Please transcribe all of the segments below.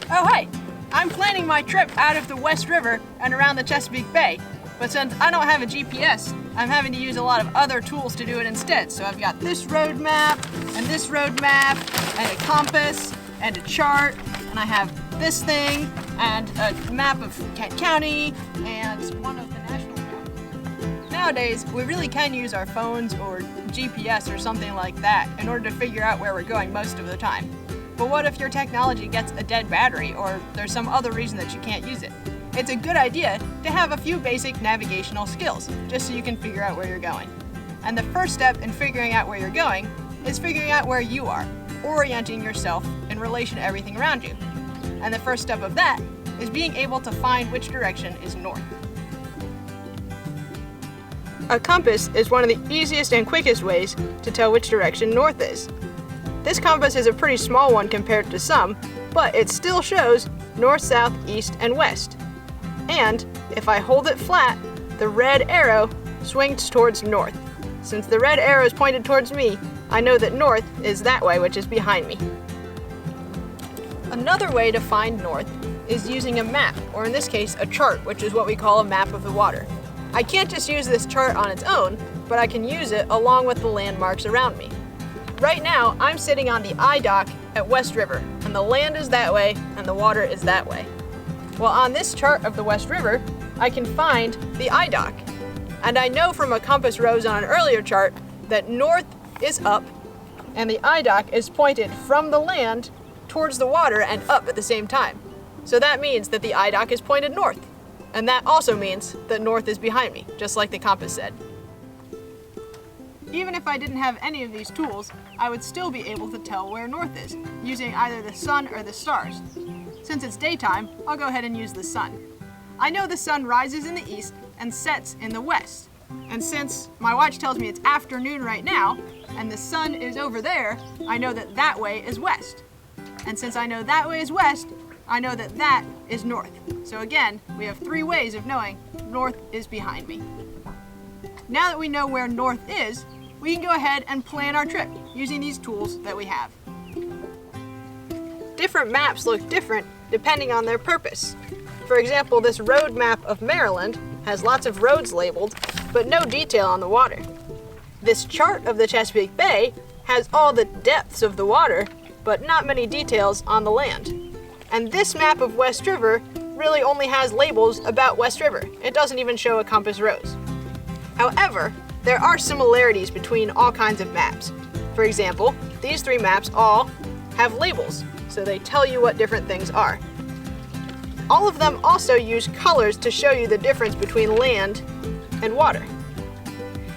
Oh hey, I'm planning my trip out of the West River and around the Chesapeake Bay, but since I don't have a GPS, I'm having to use a lot of other tools to do it instead. So I've got this road map, and this road map, and a compass, and a chart, and I have this thing, and a map of Kent County, and one of the national parks. Nowadays, we really can use our phones or GPS or something like that in order to figure out where we're going most of the time. But what if your technology gets a dead battery or there's some other reason that you can't use it? It's a good idea to have a few basic navigational skills just so you can figure out where you're going. And the first step in figuring out where you're going is figuring out where you are, orienting yourself in relation to everything around you. And the first step of that is being able to find which direction is north. A compass is one of the easiest and quickest ways to tell which direction north is. This compass is a pretty small one compared to some, but it still shows north, south, east, and west. And if I hold it flat, the red arrow swings towards north. Since the red arrow is pointed towards me, I know that north is that way, which is behind me. Another way to find north is using a map, or in this case, a chart, which is what we call a map of the water. I can't just use this chart on its own, but I can use it along with the landmarks around me. Right now, I'm sitting on the I dock at West River, and the land is that way, and the water is that way. Well, on this chart of the West River, I can find the I dock. And I know from a compass rose on an earlier chart that north is up, and the I dock is pointed from the land towards the water and up at the same time. So that means that the I dock is pointed north. And that also means that north is behind me, just like the compass said. Even if I didn't have any of these tools, I would still be able to tell where north is, using either the sun or the stars. Since it's daytime, I'll go ahead and use the sun. I know the sun rises in the east and sets in the west. And since my watch tells me it's afternoon right now, and the sun is over there, I know that that way is west. And since I know that way is west, I know that that is north. So again, we have 3 ways of knowing north is behind me. Now that we know where north is, we can go ahead and plan our trip using these tools that we have. Different maps look different depending on their purpose. For example, this road map of Maryland has lots of roads labeled, but no detail on the water. This chart of the Chesapeake Bay has all the depths of the water, but not many details on the land. And this map of West River really only has labels about West River. It doesn't even show a compass rose. However, there are similarities between all kinds of maps. For example, these 3 maps all have labels, so they tell you what different things are. All of them also use colors to show you the difference between land and water.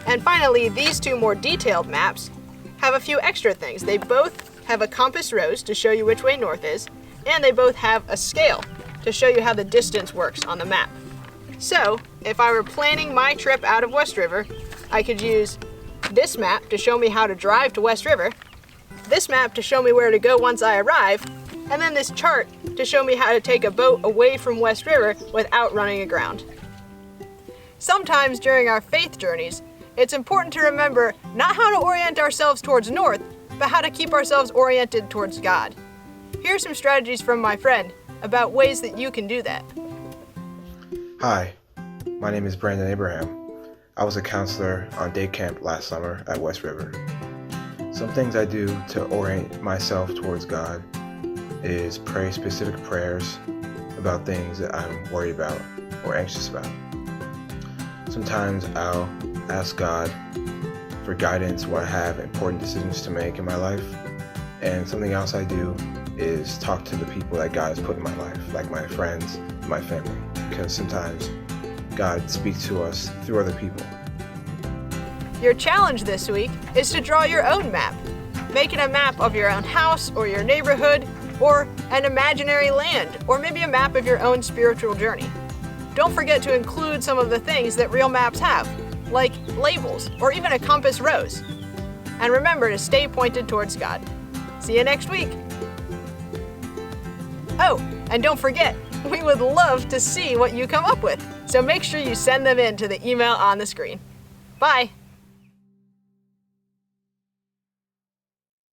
And finally, these 2 more detailed maps have a few extra things. They both have a compass rose to show you which way north is, and they both have a scale to show you how the distance works on the map. So, if I were planning my trip out of West River, I could use this map to show me how to drive to West River, this map to show me where to go once I arrive, and then this chart to show me how to take a boat away from West River without running aground. Sometimes during our faith journeys, it's important to remember not how to orient ourselves towards north, but how to keep ourselves oriented towards God. Here are some strategies from my friend about ways that you can do that. Hi, my name is Brandon Abraham. I was a counselor on day camp last summer at West River. Some things I do to orient myself towards God is pray specific prayers about things that I'm worried about or anxious about. Sometimes I'll ask God for guidance when I have important decisions to make in my life. And something else I do is talk to the people that God has put in my life, like my friends, my family, because sometimes God speaks to us through other people. Your challenge this week is to draw your own map. Making a map of your own house or your neighborhood or an imaginary land or maybe a map of your own spiritual journey. Don't forget to include some of the things that real maps have, like labels or even a compass rose. And remember to stay pointed towards God. See you next week. Oh, and don't forget, we would love to see what you come up with. So make sure you send them in to the email on the screen. Bye.